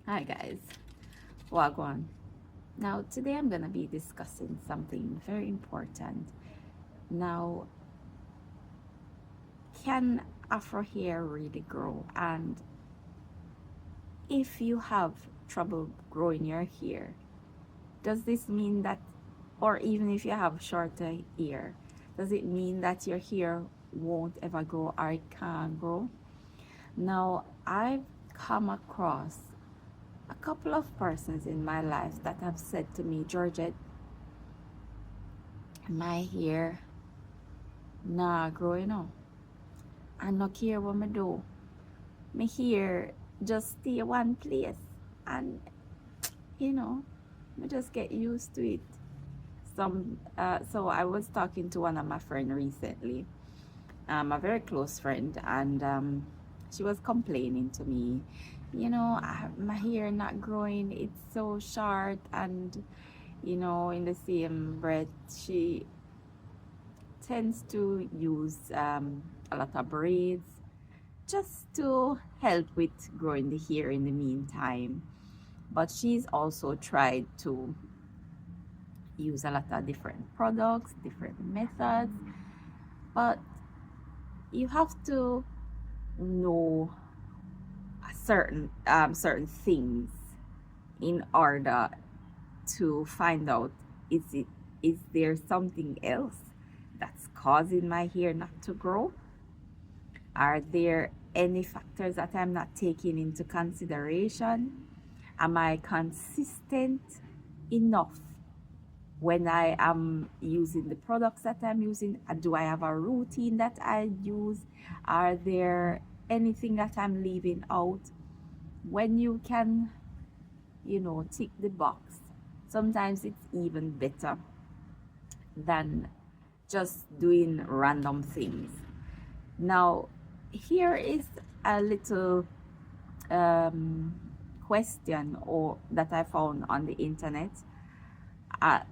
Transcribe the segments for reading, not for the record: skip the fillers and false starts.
Hi guys, Wagwan. Now today I'm gonna be discussing something very important. Now, can Afro hair really grow? And if you have trouble growing your hair, does this mean that, or even if you have shorter hair, does it mean that your hair won't ever grow or it can't grow? Now, I've come across a couple of persons in my life that have said to me, Georgette, my hair nah growing up. I no care what me do. Me hair just stay one place. And you know, me just get used to it. So I was talking to one of my friend recently, a very close friend, and she was complaining to me, my hair not growing, it's so short, and in the same breath, she tends to use a lot of braids just to help with growing the hair in the meantime. But she's also tried to use a lot of different products, different methods, but you have to know certain things in order to find out, is there something else that's causing my hair not to grow? Are there any factors that I'm not taking into consideration? Am I consistent enough when I am using the products that I'm using? Do I have a routine that I use? Are there anything that I'm leaving out? When you can, tick the box, sometimes it's even better than just doing random things. Now, here is a little um, question or that I found on the internet,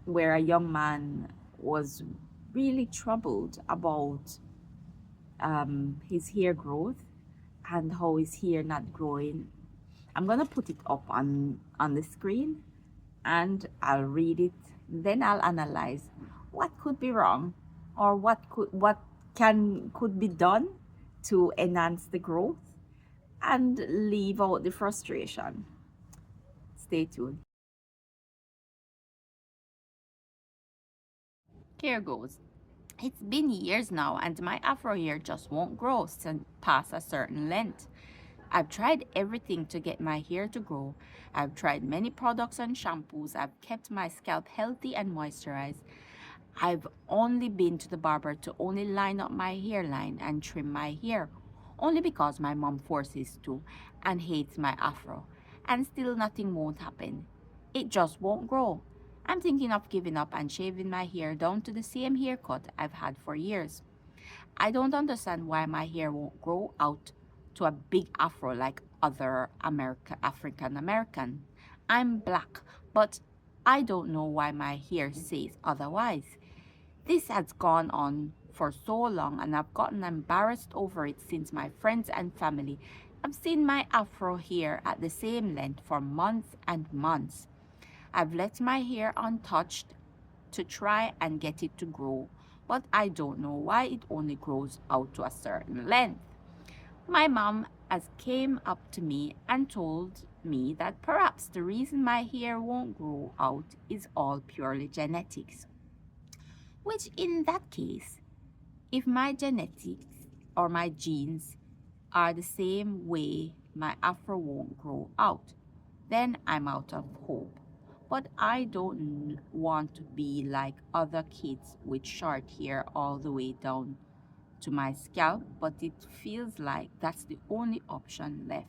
where a young man was really troubled about his hair growth and how his hair not growing. I'm gonna put it up on the screen and I'll read it. Then I'll analyze what could be wrong or what could be done to enhance the growth and leave out the frustration. Stay tuned. Here goes. It's been years now and my afro hair just won't grow past a certain length. I've tried everything to get my hair to grow. I've tried many products and shampoos. I've kept my scalp healthy and moisturized. I've only been to the barber to only line up my hairline and trim my hair, only because my mom forces to and hates my afro. And still nothing won't happen. It just won't grow. I'm thinking of giving up and shaving my hair down to the same haircut I've had for years. I don't understand why my hair won't grow out to a big afro like other African American. I'm black, but I don't know why my hair says otherwise. This has gone on for so long and I've gotten embarrassed over it since my friends and family have seen my afro hair at the same length for months and months. I've let my hair untouched to try and get it to grow, but I don't know why it only grows out to a certain length. My mom has came up to me and told me that perhaps the reason my hair won't grow out is all purely genetics. Which in that case, if my genetics or my genes are the same way my afro won't grow out, then I'm out of hope. But I don't want to be like other kids with short hair all the way down to my scalp, but it feels like that's the only option left.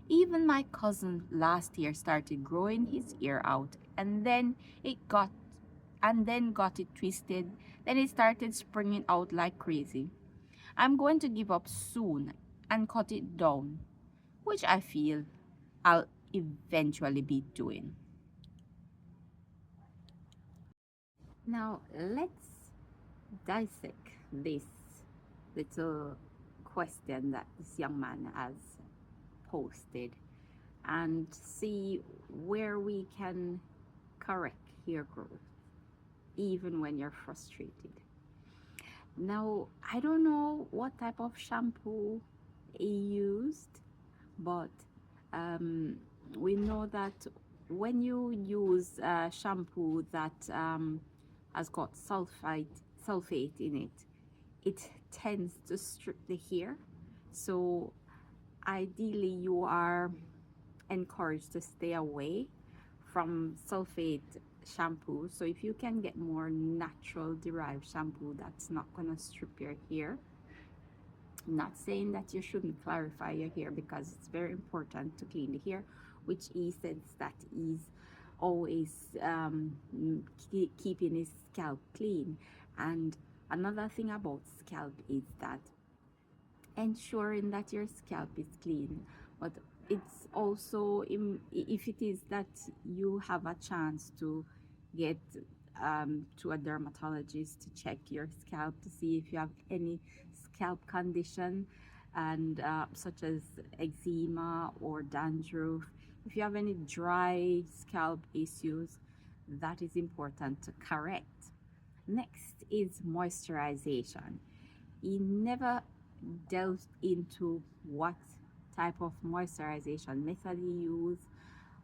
Even my cousin last year started growing his ear out it got got it twisted, then it started springing out like crazy. I'm going to give up soon and cut it down, which I feel I'll eventually be doing. Now, let's dissect this little question that this young man has posted. and see where we can correct hair growth, even when you're frustrated. Now, I don't know what type of shampoo he used, but um, we know that when you use shampoo that has got sulfate in it, it tends to strip the hair. So ideally, you are encouraged to stay away from sulfate shampoo. So if you can get more natural derived shampoo that's not gonna strip your hair, not saying that you shouldn't clarify your hair, because it's very important to clean the hair, which he says that he's always keeping his scalp clean. And another thing about scalp is that ensuring that your scalp is clean, but it's also if it is that you have a chance to get to a dermatologist to check your scalp to see if you have any scalp condition, and such as eczema or dandruff. If you have any dry scalp issues, that is important to correct. Next is moisturization. He never delved into what type of moisturization method he used.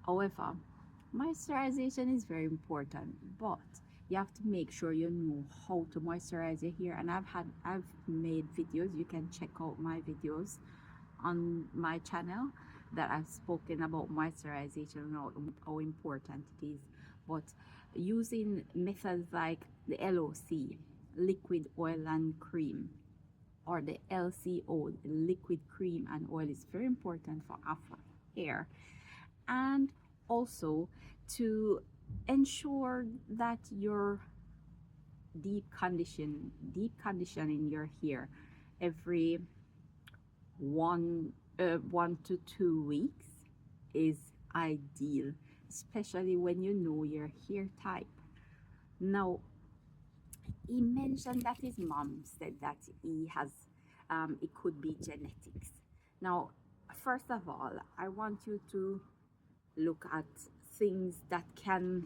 However, moisturization is very important, but you have to make sure you know how to moisturize your hair. And I've made videos. You can check out my videos on my channel that I've spoken about moisturization and how important it is. But using methods like the LOC, liquid oil and cream, or the LCO, liquid cream and oil, is very important for afro hair. And also to ensure that you're deep conditioning your hair every 1 to 2 weeks is ideal, especially when you know your hair type. Now, he mentioned that his mom said that it could be genetics. Now, first of all, I want you to look at things that can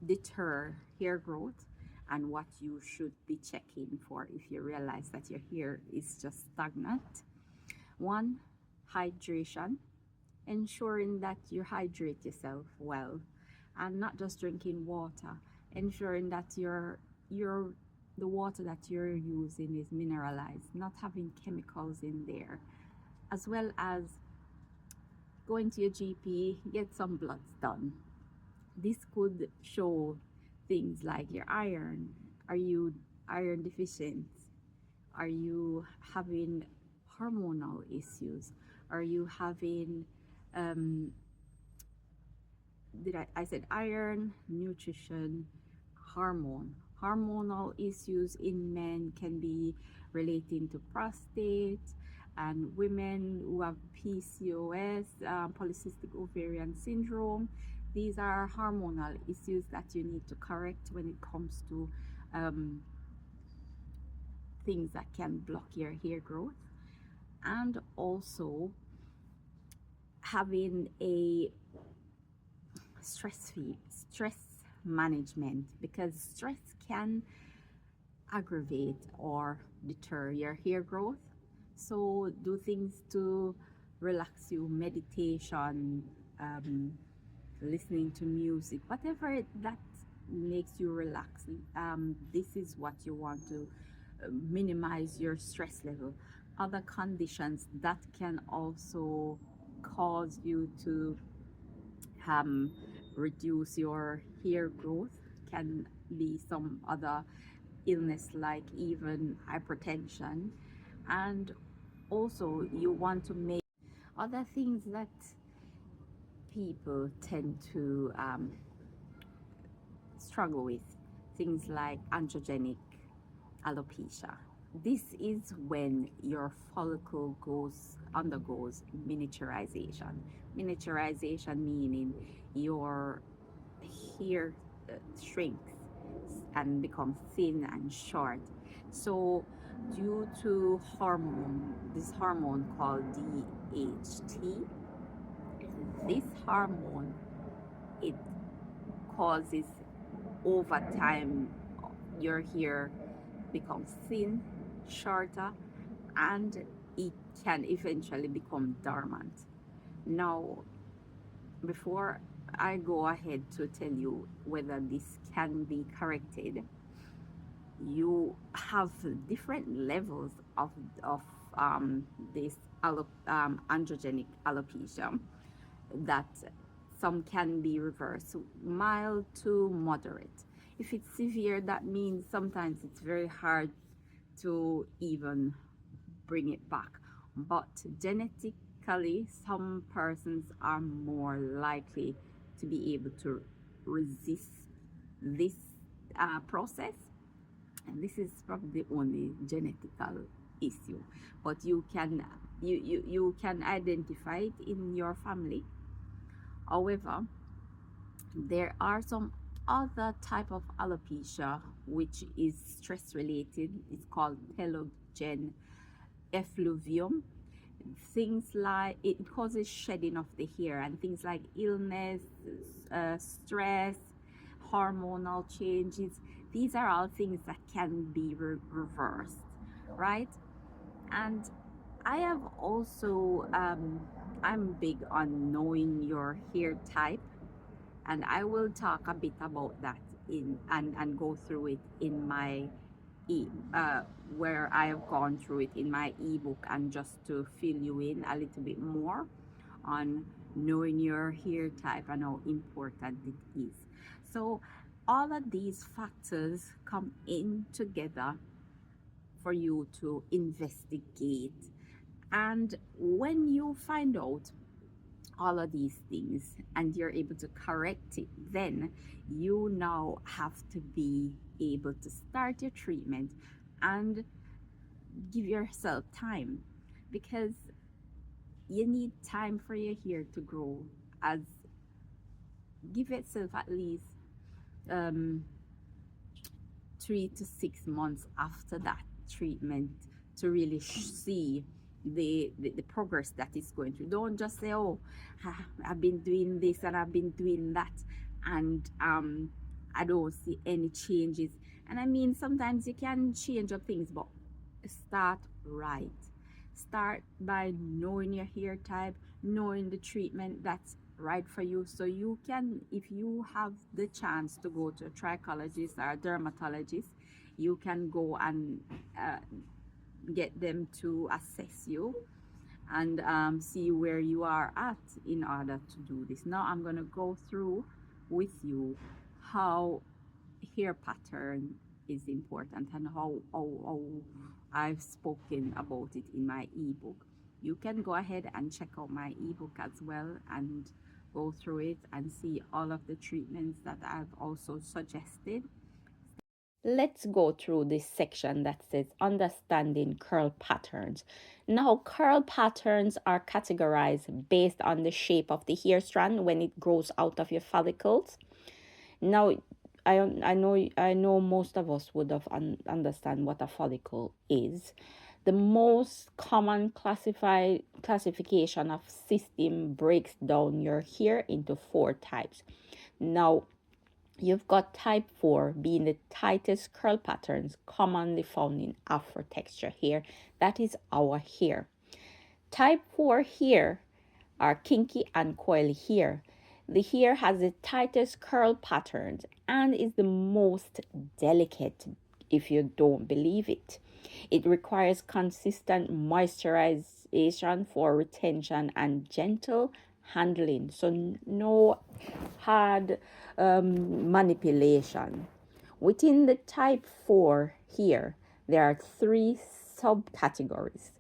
deter hair growth and what you should be checking for if you realize that your hair is just stagnant. One, hydration, ensuring that you hydrate yourself well and not just drinking water, ensuring that your the water that you're using is mineralized, not having chemicals in there, as well as going to your GP, get some bloods done. This could show things like your iron. Are you iron deficient? Are you having hormonal issues? Are you having um, I said iron, nutrition, hormonal issues in men can be relating to prostate, and women who have PCOS, polycystic ovarian syndrome. These are hormonal issues that you need to correct when it comes to um, things that can block your hair growth. And also having a stress management, because stress can aggravate or deter your hair growth. So do things to relax you, meditation, um, listening to music, whatever that makes you relax. This is what you want to minimize your stress level. Other conditions that can also cause you to um, reduce your hair growth can be some other illness, like even hypertension. And also you want to make other things that people tend to struggle with, things like androgenic alopecia. This is when your follicle undergoes miniaturization. Miniaturization meaning your hair shrinks and becomes thin and short. So due to this hormone called DHT, this hormone, it causes over time your hair becomes thin, shorter, and it can eventually become dormant. Now, before I go ahead to tell you whether this can be corrected, you have different levels of this androgenic alopecia that some can be reversed, mild to moderate. If it's severe, that means sometimes it's very hard to even bring it back. But genetically, some persons are more likely to be able to resist this process. And this is probably the only genetical issue. But you can identify it in your family. However, there are some other type of alopecia which is stress related. It's called telogen effluvium. Things like it causes shedding of the hair, and things like illness, stress, hormonal changes. These are all things that can be reversed, right? And I have also I'm big on knowing your hair type, and I will talk a bit about that in and go through it in my e where I have gone through it in my ebook, and just to fill you in a little bit more on knowing your hair type and how important it is. So all of these factors come in together for you to investigate, and when you find out all of these things and you're able to correct it, then you now have to be able to start your treatment and give yourself time, because you need time for your hair to grow. As give yourself at least um, 3 to 6 months after that treatment to really see the progress that it's going through. Don't just say, oh, I've been doing this and I've been doing that, and I don't see any changes. And I mean, sometimes you can change up things, but start right. Start by knowing your hair type, knowing the treatment that's right for you, so you can, if you have the chance to go to a trichologist or a dermatologist, you can go and get them to assess you and see where you are at in order to do this. Now I'm going to go through with you how hair pattern is important, and how I've spoken about it in my ebook. You can go ahead and check out my ebook as well and go through it and see all of the treatments that I've also suggested. Let's go through this section that says understanding curl patterns. Now, curl patterns are categorized based on the shape of the hair strand when it grows out of your follicles. Now, I know most of us would have understand what a follicle is. The most common classification of system breaks down your hair into 4 types. Now, you've got type 4 being the tightest curl patterns commonly found in afro texture hair. That is our hair. Type 4 hair are kinky and coily hair. The hair has the tightest curl patterns and is the most delicate, if you don't believe it. It requires consistent moisturization for retention and gentle handling, so no hard manipulation. Within the type 4 here, there are 3 subcategories.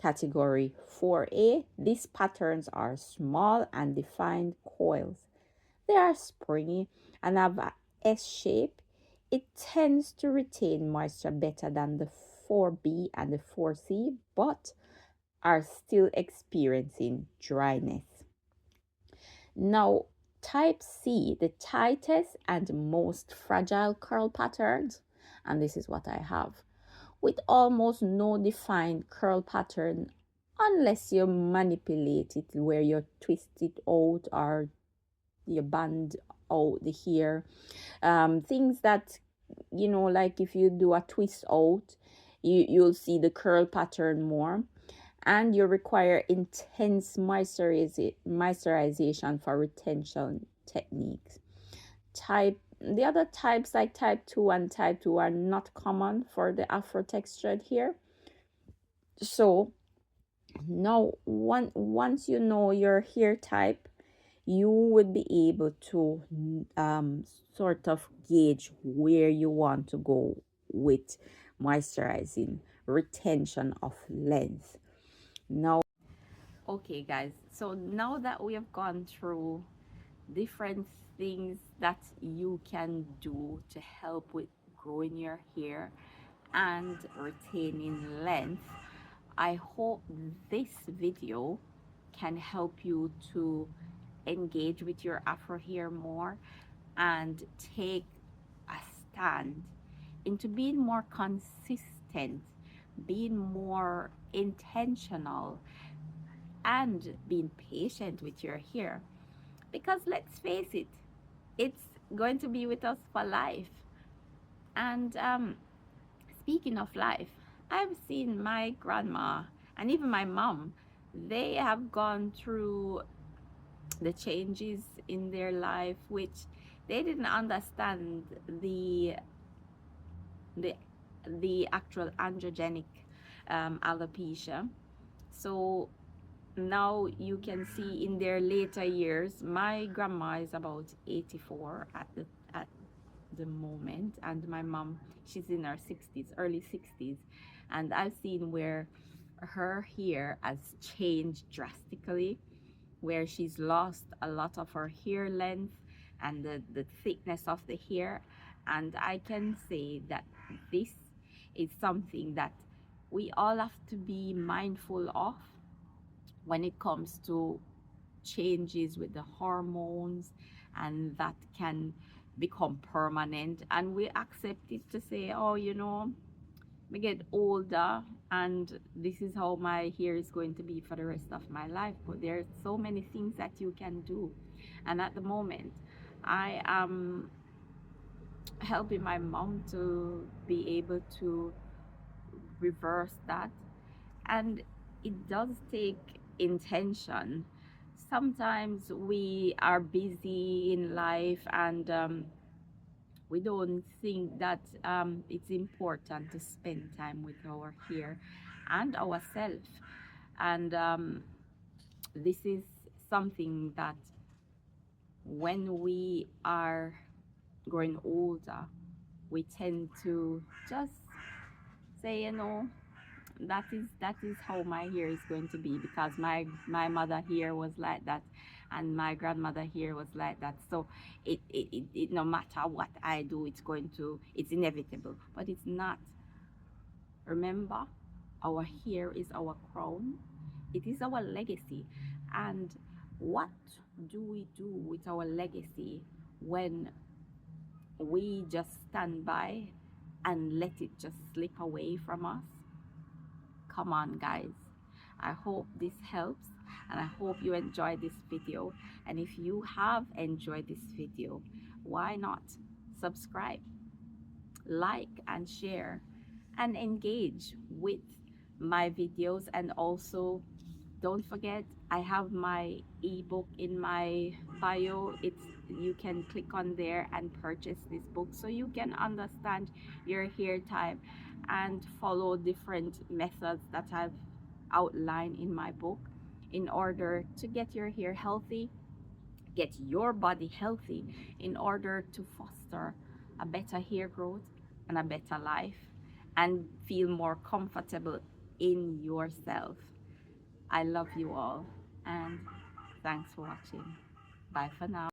Category 4A, these patterns are small and defined coils. They are springy and have a S shape. It tends to retain moisture better than the 4B and the 4C, but are still experiencing dryness. Now, type C, the tightest and most fragile curl patterns, and this is what I have, with almost no defined curl pattern unless you manipulate it where you twist it out or you band out the hair. Things that, like if you do a twist out, you'll see the curl pattern more, and you require intense moisturization for retention techniques. The other types like type 2 and type 2 are not common for the afro textured hair. So now once you know your hair type, you would be able to sort of gauge where you want to go with moisturizing, retention of length. Now, okay, guys, so now that we have gone through different things that you can do to help with growing your hair and retaining length, I hope this video can help you to engage with your afro hair more and take a stand into being more consistent, being more intentional, and being patient with your hair. Because let's face it, it's going to be with us for life. And speaking of life, I've seen my grandma and even my mom, they have gone through the changes in their life which they didn't understand the the actual androgenic alopecia. So now you can see in their later years, my grandma is about 84 at the moment, and my mom, she's in her 60s, early 60s, and I've seen where her hair has changed drastically, where she's lost a lot of her hair length and the thickness of the hair. And I can say that this is something that we all have to be mindful of when it comes to changes with the hormones, and that can become permanent, and we accept it to say, oh, we get older and this is how my hair is going to be for the rest of my life. But there's so many things that you can do, and at the moment I am helping my mom to be able to reverse that. And it does take intention. Sometimes we are busy in life, and we don't think that it's important to spend time with our hair and ourselves. And this is something that when we are growing older, we tend to just say, that is how my hair is going to be, because my mother hair was like that and my grandmother hair was like that. So it no matter what I do, it's inevitable. But it's not. Remember, our hair is our crown, it is our legacy. And what do we do with our legacy when we just stand by and let it just slip away from us? Come on, guys. I hope this helps, and I hope you enjoyed this video. And if you have enjoyed this video, why not subscribe, like, and share, and engage with my videos. And also, don't forget, I have my ebook in my bio. It's You can click on there and purchase this book so you can understand your hair type and follow different methods that I've outlined in my book in order to get your hair healthy, get your body healthy, in order to foster a better hair growth and a better life, and feel more comfortable in yourself. I love you all, and thanks for watching. Bye for now.